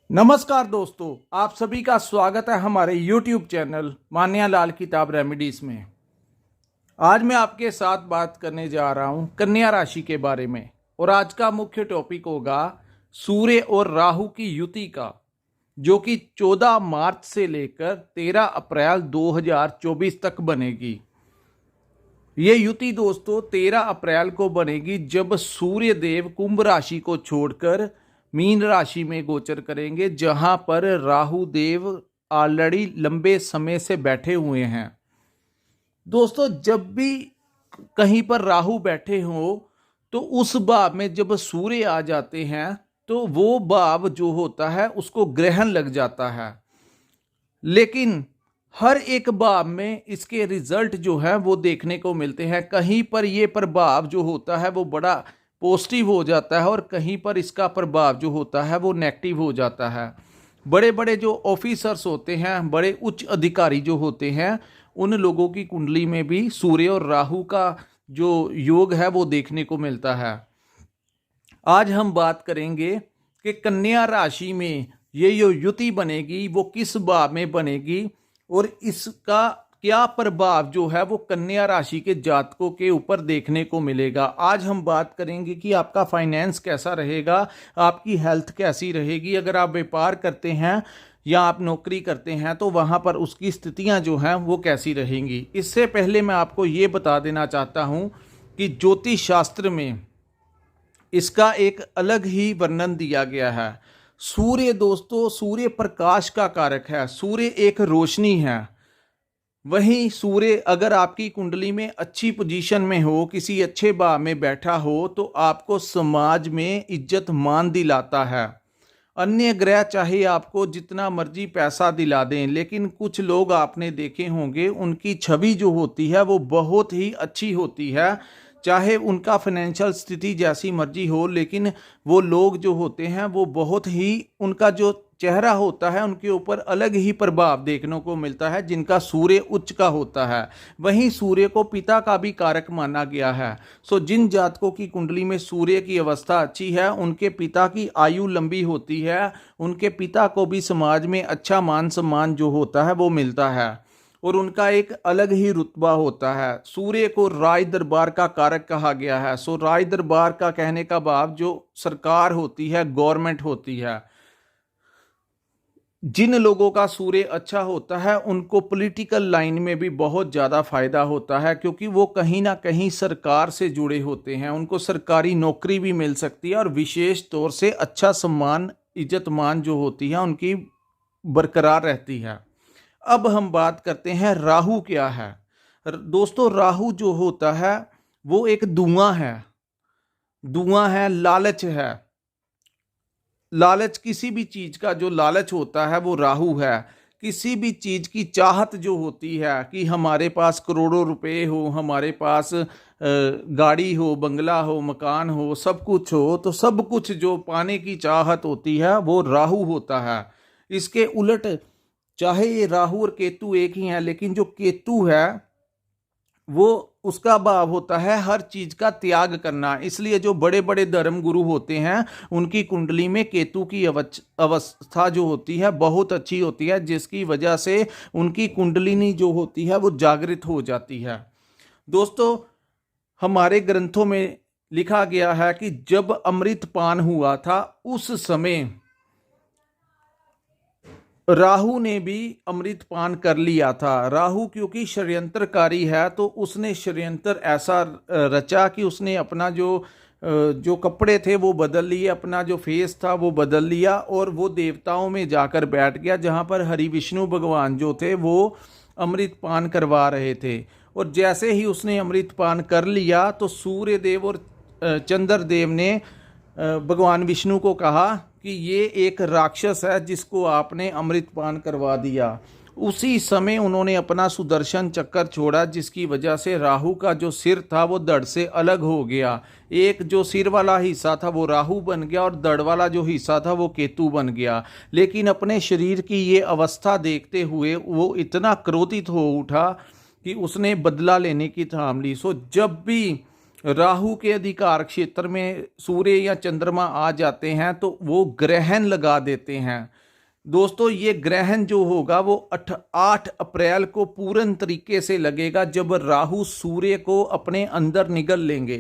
नमस्कार दोस्तों, आप सभी का स्वागत है हमारे YouTube चैनल मान्या लाल किताब रेमेडीज में। आज मैं आपके साथ बात करने जा रहा हूं कन्या राशि के बारे में और आज का मुख्य टॉपिक होगा सूर्य और राहु की युति का, जो कि 14 मार्च से लेकर 13 अप्रैल 2024 तक बनेगी। ये युति दोस्तों 13 अप्रैल को बनेगी जब सूर्य देव कुंभ राशि को छोड़कर मीन राशि में गोचर करेंगे, जहां पर राहु देव ऑलरेडी लंबे समय से बैठे हुए हैं। दोस्तों, जब भी कहीं पर राहु बैठे हो तो उस भाव में जब सूर्य आ जाते हैं तो वो भाव जो होता है उसको ग्रहण लग जाता है। लेकिन हर एक भाव में इसके रिजल्ट जो है वो देखने को मिलते हैं। कहीं पर ये प्रभाव जो होता है वो बड़ा पॉजिटिव हो जाता है और कहीं पर इसका प्रभाव जो होता है वो नेगेटिव हो जाता है। बड़े बड़े जो ऑफिसर्स होते हैं, बड़े उच्च अधिकारी जो होते हैं, उन लोगों की कुंडली में भी सूर्य और राहु का जो योग है वो देखने को मिलता है। आज हम बात करेंगे कि कन्या राशि में ये जो युति बनेगी वो किस भाव में बनेगी और इसका क्या प्रभाव जो है वो कन्या राशि के जातकों के ऊपर देखने को मिलेगा। आज हम बात करेंगे कि आपका फाइनेंस कैसा रहेगा, आपकी हेल्थ कैसी रहेगी। अगर आप व्यापार करते हैं या आप नौकरी करते हैं तो वहाँ पर उसकी स्थितियाँ जो हैं वो कैसी रहेंगी। इससे पहले मैं आपको ये बता देना चाहता हूँ कि ज्योतिष शास्त्र में इसका एक अलग ही वर्णन दिया गया है। सूर्य दोस्तों, सूर्य प्रकाश का कारक है, सूर्य एक रोशनी है। वहीं सूर्य अगर आपकी कुंडली में अच्छी पोजीशन में हो, किसी अच्छे भाव में बैठा हो, तो आपको समाज में इज्जत मान दिलाता है। अन्य ग्रह चाहे आपको जितना मर्जी पैसा दिला दें, लेकिन कुछ लोग आपने देखे होंगे उनकी छवि जो होती है वो बहुत ही अच्छी होती है। चाहे उनका फाइनेंशियल स्थिति जैसी मर्जी हो, लेकिन वो लोग जो होते हैं वो बहुत ही, उनका जो चेहरा होता है उनके ऊपर अलग ही प्रभाव देखने को मिलता है, जिनका सूर्य उच्च का होता है। वहीं सूर्य को पिता का भी कारक माना गया है। जिन जातकों की कुंडली में सूर्य की अवस्था अच्छी है उनके पिता की आयु लंबी होती है, उनके पिता को भी समाज में अच्छा मान सम्मान जो होता है वो मिलता है और उनका एक अलग ही रुतबा होता है। सूर्य को राज दरबार का कारक कहा गया है। राज दरबार का कहने का भाव जो सरकार होती है, गवर्नमेंट होती है। जिन लोगों का सूर्य अच्छा होता है उनको पॉलिटिकल लाइन में भी बहुत ज़्यादा फायदा होता है, क्योंकि वो कहीं ना कहीं सरकार से जुड़े होते हैं, उनको सरकारी नौकरी भी मिल सकती है और विशेष तौर से अच्छा सम्मान, इज्जत मान जो होती है उनकी बरकरार रहती है। अब हम बात करते हैं राहु क्या है। दोस्तों, राहु जो होता है वो एक धुआं है, लालच है। लालच, किसी भी चीज का जो लालच होता है वो राहु है। किसी भी चीज की चाहत जो होती है कि हमारे पास करोड़ों रुपए हो, हमारे पास गाड़ी हो, बंगला हो, मकान हो, सब कुछ हो, तो सब कुछ जो पाने की चाहत होती है वो राहु होता है। इसके उलट, चाहे ये राहु और केतु एक ही हैं, लेकिन जो केतु है वो, उसका भाव होता है हर चीज का त्याग करना। इसलिए जो बड़े बड़े धर्म गुरु होते हैं उनकी कुंडली में केतु की अवस्था जो होती है बहुत अच्छी होती है, जिसकी वजह से उनकी कुंडलिनी जो होती है वो जागृत हो जाती है। दोस्तों, हमारे ग्रंथों में लिखा गया है कि जब अमृतपान हुआ था उस समय राहु ने भी अमृतपान कर लिया था। राहु क्योंकि षड्यंत्रकारी है तो उसने षड्यंत्र ऐसा रचा कि उसने अपना जो कपड़े थे वो बदल लिए, अपना जो फेस था वो बदल लिया और वो देवताओं में जाकर बैठ गया, जहाँ पर हरि विष्णु भगवान जो थे वो अमृतपान करवा रहे थे। और जैसे ही उसने अमृतपान कर लिया तो सूर्य देव और चंद्रदेव ने भगवान विष्णु को कहा कि ये एक राक्षस है जिसको आपने अमृतपान करवा दिया। उसी समय उन्होंने अपना सुदर्शन चक्र छोड़ा, जिसकी वजह से राहु का जो सिर था वो धड़ से अलग हो गया। एक जो सिर वाला हिस्सा था वो राहु बन गया और धड़ वाला जो हिस्सा था वो केतु बन गया। लेकिन अपने शरीर की ये अवस्था देखते हुए वो इतना क्रोधित हो उठा कि उसने बदला लेने की ठान ली। जब भी राहु के अधिकार क्षेत्र में सूर्य या चंद्रमा आ जाते हैं तो वो ग्रहण लगा देते हैं। दोस्तों ये ग्रहण जो होगा वो 8 अप्रैल को पूर्ण तरीके से लगेगा, जब राहु सूर्य को अपने अंदर निगल लेंगे।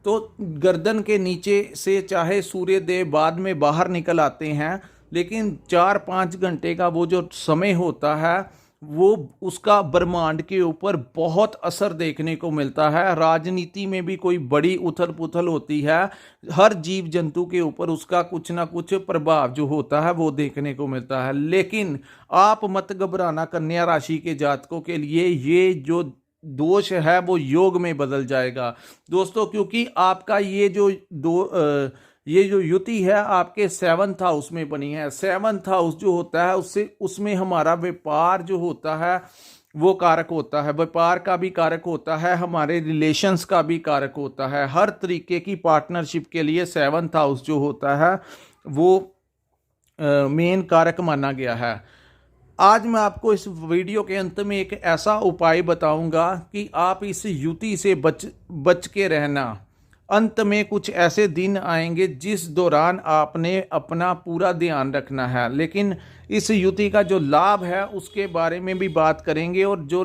तो गर्दन के नीचे से चाहे सूर्य देव बाद में बाहर निकल आते हैं, लेकिन 4-5 घंटे का वो जो समय होता है वो उसका ब्रह्मांड के ऊपर बहुत असर देखने को मिलता है। राजनीति में भी कोई बड़ी उथल पुथल होती है, हर जीव जंतु के ऊपर उसका कुछ ना कुछ प्रभाव जो होता है वो देखने को मिलता है। लेकिन आप मत घबराना कन्या राशि के जातकों के लिए, ये जो दोष है वो योग में बदल जाएगा दोस्तों, क्योंकि आपका ये जो युति है आपके 7th हाउस में बनी है। 7th हाउस जो होता है उसमें हमारा व्यापार जो होता है वो कारक होता है, व्यापार का भी कारक होता है, हमारे रिलेशंस का भी कारक होता है। हर तरीके की पार्टनरशिप के लिए 7th हाउस जो होता है वो मेन कारक माना गया है। आज मैं आपको इस वीडियो के अंत में एक ऐसा उपाय बताऊंगा कि आप इस युति से बच के रहना। अंत में कुछ ऐसे दिन आएंगे जिस दौरान आपने अपना पूरा ध्यान रखना है, लेकिन इस युति का जो लाभ है उसके बारे में भी बात करेंगे। और जो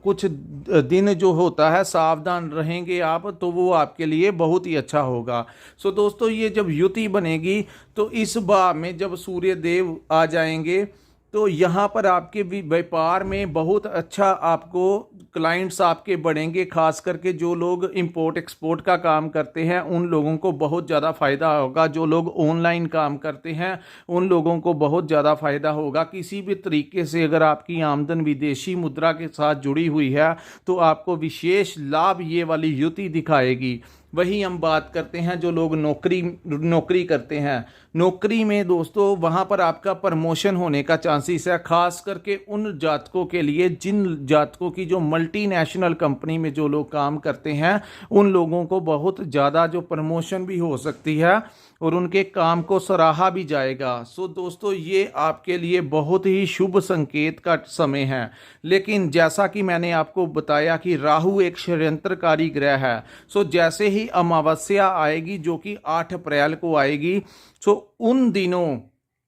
कुछ दिन जो होता है सावधान रहेंगे आप तो वो आपके लिए बहुत ही अच्छा होगा। सो दोस्तों ये जब युति बनेगी तो इस बार में जब सूर्य देव आ जाएंगे तो यहाँ पर आपके व्यापार में बहुत अच्छा आपको क्लाइंट्स आपके बढ़ेंगे। खास करके जो लोग इंपोर्ट एक्सपोर्ट का काम करते हैं उन लोगों को बहुत ज़्यादा फ़ायदा होगा। जो लोग ऑनलाइन काम करते हैं उन लोगों को बहुत ज़्यादा फ़ायदा होगा। किसी भी तरीके से अगर आपकी आमदन विदेशी मुद्रा के साथ जुड़ी हुई है तो आपको विशेष लाभ ये वाली युति दिखाएगी। वही हम बात करते हैं जो लोग नौकरी करते हैं, नौकरी में दोस्तों वहाँ पर आपका प्रमोशन होने का चांसेस है। खास करके उन जातकों के लिए जिन जातकों की जो मल्टीनेशनल कंपनी में जो लोग काम करते हैं उन लोगों को बहुत ज़्यादा जो प्रमोशन भी हो सकती है और उनके काम को सराहा भी जाएगा। सो दोस्तों ये आपके लिए बहुत ही शुभ संकेत का समय है। लेकिन जैसा कि मैंने आपको बताया कि राहु एक षड्यंत्रकारी ग्रह है। सो जैसे ही अमावस्या आएगी जो कि 8 अप्रैल को आएगी, सो उन दिनों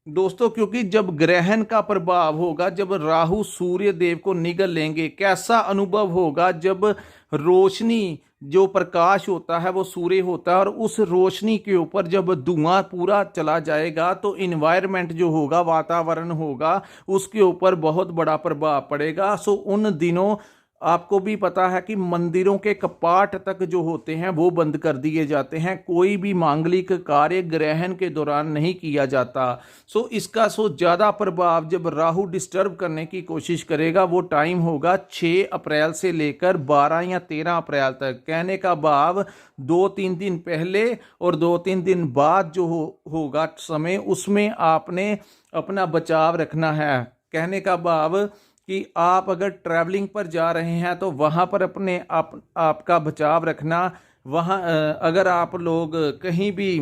दोस्तों क्योंकि जब ग्रहण का प्रभाव होगा, जब राहु सूर्य देव को निगल लेंगे, कैसा अनुभव होगा जब रोशनी जो प्रकाश होता है वो सूर्य होता है और उस रोशनी के ऊपर जब धुआं पूरा चला जाएगा तो इन्वायरमेंट जो होगा, वातावरण होगा, उसके ऊपर बहुत बड़ा प्रभाव पड़ेगा। सो उन दिनों आपको भी पता है कि मंदिरों के कपाट तक जो होते हैं वो बंद कर दिए जाते हैं। कोई भी मांगलिक कार्य ग्रहण के दौरान नहीं किया जाता। सो इसका ज़्यादा प्रभाव जब राहु डिस्टर्ब करने की कोशिश करेगा वो टाइम होगा 6 अप्रैल से लेकर 12 या 13 अप्रैल तक। कहने का भाव 2-3 दिन पहले और 2-3 दिन बाद जो होगा समय, उसमें आपने अपना बचाव रखना है। कहने का भाव कि आप अगर ट्रैवलिंग पर जा रहे हैं तो वहाँ पर अपने आपका बचाव रखना। वहाँ अगर आप लोग कहीं भी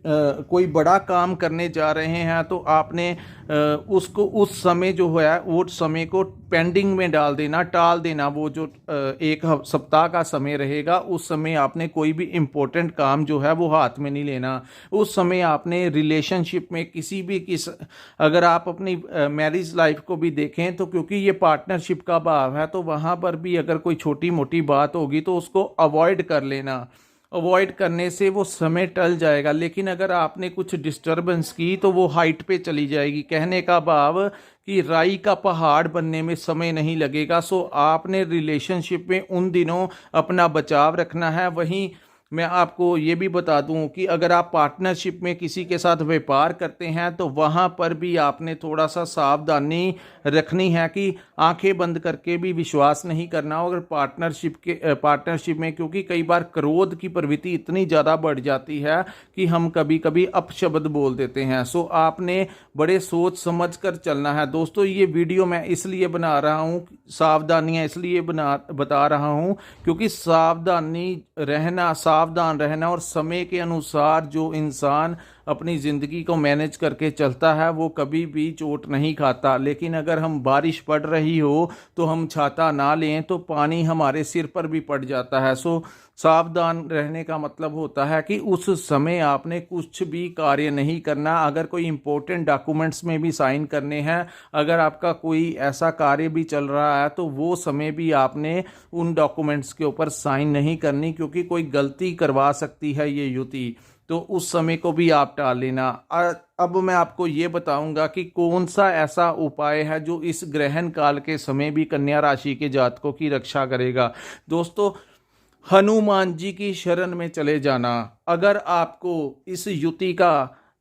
कोई बड़ा काम करने जा रहे हैं तो आपने उसको उस समय जो है वो समय को पेंडिंग में डाल देना, टाल देना। वो जो 1 सप्ताह का समय रहेगा उस समय आपने कोई भी इम्पोर्टेंट काम जो है वो हाथ में नहीं लेना। उस समय आपने रिलेशनशिप में अगर आप अपनी मैरिज लाइफ को भी देखें तो क्योंकि ये पार्टनरशिप का भाव है तो वहाँ पर भी अगर कोई छोटी मोटी बात होगी तो उसको अवॉइड कर लेना। अवॉइड करने से वो समय टल जाएगा। लेकिन अगर आपने कुछ डिस्टरबेंस की तो वो हाइट पे चली जाएगी। कहने का भाव कि राई का पहाड़ बनने में समय नहीं लगेगा। सो आपने रिलेशनशिप में उन दिनों अपना बचाव रखना है। वहीं मैं आपको ये भी बता दूं कि अगर आप पार्टनरशिप में किसी के साथ व्यापार करते हैं तो वहाँ पर भी आपने थोड़ा सा सावधानी रखनी है कि आंखें बंद करके भी विश्वास नहीं करना। अगर पार्टनरशिप में क्योंकि कई बार क्रोध की प्रवृत्ति इतनी ज़्यादा बढ़ जाती है कि हम कभी कभी अपशब्द बोल देते हैं। सो आपने बड़े सोच समझ कर चलना है। दोस्तों ये वीडियो मैं इसलिए बना रहा हूँ, सावधानियाँ इसलिए बता रहा हूँ क्योंकि सावधान रहना और समय के अनुसार जो इंसान अपनी ज़िंदगी को मैनेज करके चलता है वो कभी भी चोट नहीं खाता। लेकिन अगर हम बारिश पड़ रही हो तो हम छाता ना लें तो पानी हमारे सिर पर भी पड़ जाता है। सो सावधान रहने का मतलब होता है कि उस समय आपने कुछ भी कार्य नहीं करना। अगर कोई इम्पोर्टेंट डॉक्यूमेंट्स में भी साइन करने हैं, अगर आपका कोई ऐसा कार्य भी चल रहा है तो वो समय भी आपने उन डॉक्यूमेंट्स के ऊपर साइन नहीं करनी, क्योंकि कोई गलती करवा सकती है ये युति। तो उस समय को भी आप टाल लेना। अब मैं आपको ये बताऊंगा कि कौन सा ऐसा उपाय है जो इस ग्रहण काल के समय भी कन्या राशि के जातकों की रक्षा करेगा। दोस्तों, हनुमान जी की शरण में चले जाना। अगर आपको इस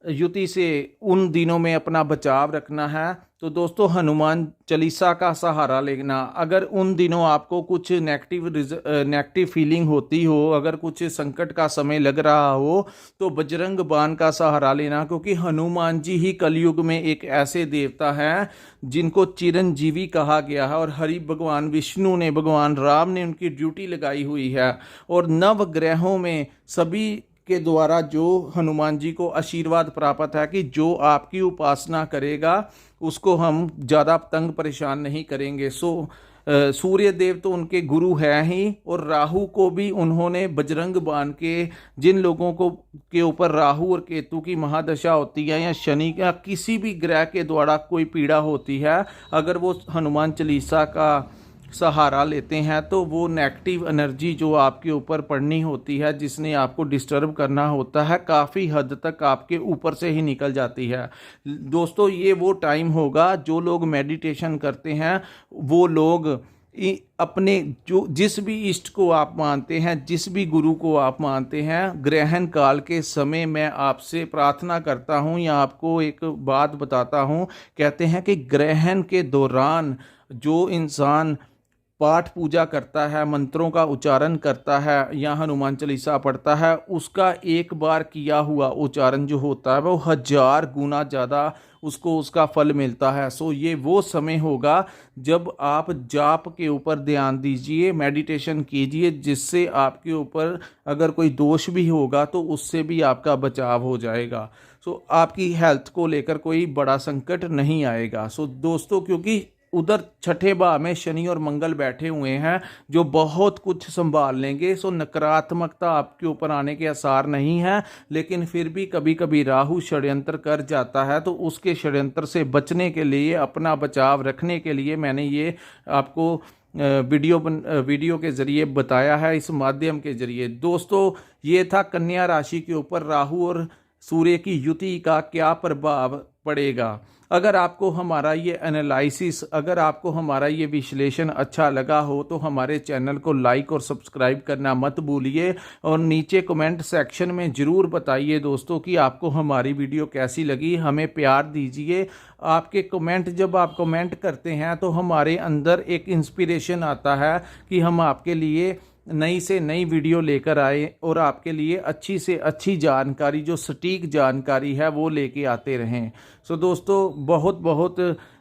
युति से उन दिनों में अपना बचाव रखना है तो दोस्तों हनुमान चालीसा का सहारा लेना। अगर उन दिनों आपको कुछ नेगेटिव फीलिंग होती हो, अगर कुछ संकट का समय लग रहा हो तो बजरंग बाण का सहारा लेना, क्योंकि हनुमान जी ही कलयुग में एक ऐसे देवता हैं जिनको चिरंजीवी कहा गया है और हरि भगवान विष्णु ने, भगवान राम ने उनकी ड्यूटी लगाई हुई है। और नव ग्रहों में सभी के द्वारा जो हनुमान जी को आशीर्वाद प्राप्त है कि जो आपकी उपासना करेगा उसको हम ज़्यादा तंग परेशान नहीं करेंगे। सूर्य देव तो उनके गुरु हैं ही, और राहु को भी उन्होंने बजरंग बाण के, जिन लोगों को के ऊपर राहु और केतु की महादशा होती है या शनि का किसी भी ग्रह के द्वारा कोई पीड़ा होती है, अगर वो हनुमान चालीसा का सहारा लेते हैं तो वो नेगेटिव एनर्जी जो आपके ऊपर पड़नी होती है, जिसने आपको डिस्टर्ब करना होता है, काफ़ी हद तक आपके ऊपर से ही निकल जाती है। दोस्तों, ये वो टाइम होगा जो लोग मेडिटेशन करते हैं, वो लोग अपने जिस भी इष्ट को आप मानते हैं, जिस भी गुरु को आप मानते हैं, ग्रहण काल के समय मैं आपसे प्रार्थना करता हूं या आपको एक बात बताता हूं। कहते हैं कि ग्रहण के दौरान जो इंसान पाठ पूजा करता है, मंत्रों का उच्चारण करता है या हनुमान चालीसा पढ़ता है, उसका एक बार किया हुआ उच्चारण जो होता है वो 1000 गुना ज़्यादा उसको उसका फल मिलता है। सो ये वो समय होगा जब आप जाप के ऊपर ध्यान दीजिए, मेडिटेशन कीजिए, जिससे आपके ऊपर अगर कोई दोष भी होगा तो उससे भी आपका बचाव हो जाएगा। सो आपकी हेल्थ को लेकर कोई बड़ा संकट नहीं आएगा। सो दोस्तों, क्योंकि उधर छठे भाव में शनि और मंगल बैठे हुए हैं जो बहुत कुछ संभाल लेंगे, सो नकारात्मकता आपके ऊपर आने के आसार नहीं है। लेकिन फिर भी कभी कभी राहु षड्यंत्र कर जाता है, तो उसके षड्यंत्र से बचने के लिए, अपना बचाव रखने के लिए मैंने ये आपको वीडियो के ज़रिए बताया है, इस माध्यम के ज़रिए। दोस्तों, ये था कन्या राशि के ऊपर राहु और सूर्य की युति का क्या प्रभाव पड़ेगा। अगर आपको हमारा ये एनालिसिस, अगर आपको हमारा ये विश्लेषण अच्छा लगा हो तो हमारे चैनल को लाइक और सब्सक्राइब करना मत भूलिए, और नीचे कमेंट सेक्शन में ज़रूर बताइए दोस्तों कि आपको हमारी वीडियो कैसी लगी। हमें प्यार दीजिए। आपके कमेंट, जब आप कमेंट करते हैं तो हमारे अंदर एक इंस्पिरेशन आता है कि हम आपके लिए नई से नई वीडियो लेकर आए और आपके लिए अच्छी से अच्छी जानकारी, जो सटीक जानकारी है, वो लेके आते रहें। सो दोस्तों, बहुत बहुत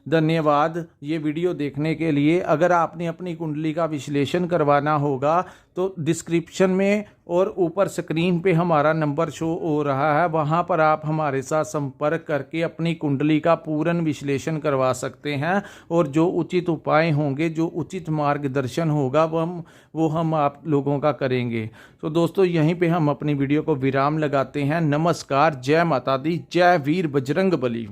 धन्यवाद ये वीडियो देखने के लिए। अगर आपने अपनी कुंडली का विश्लेषण करवाना होगा तो डिस्क्रिप्शन में और ऊपर स्क्रीन पे हमारा नंबर शो हो रहा है, वहाँ पर आप हमारे साथ संपर्क करके अपनी कुंडली का पूर्ण विश्लेषण करवा सकते हैं, और जो उचित उपाय होंगे, जो उचित मार्गदर्शन होगा, वो हम आप लोगों का करेंगे। तो दोस्तों, यहीं पे हम अपनी वीडियो को विराम लगाते हैं। नमस्कार, जय माता दी, जय वीर बजरंग बली।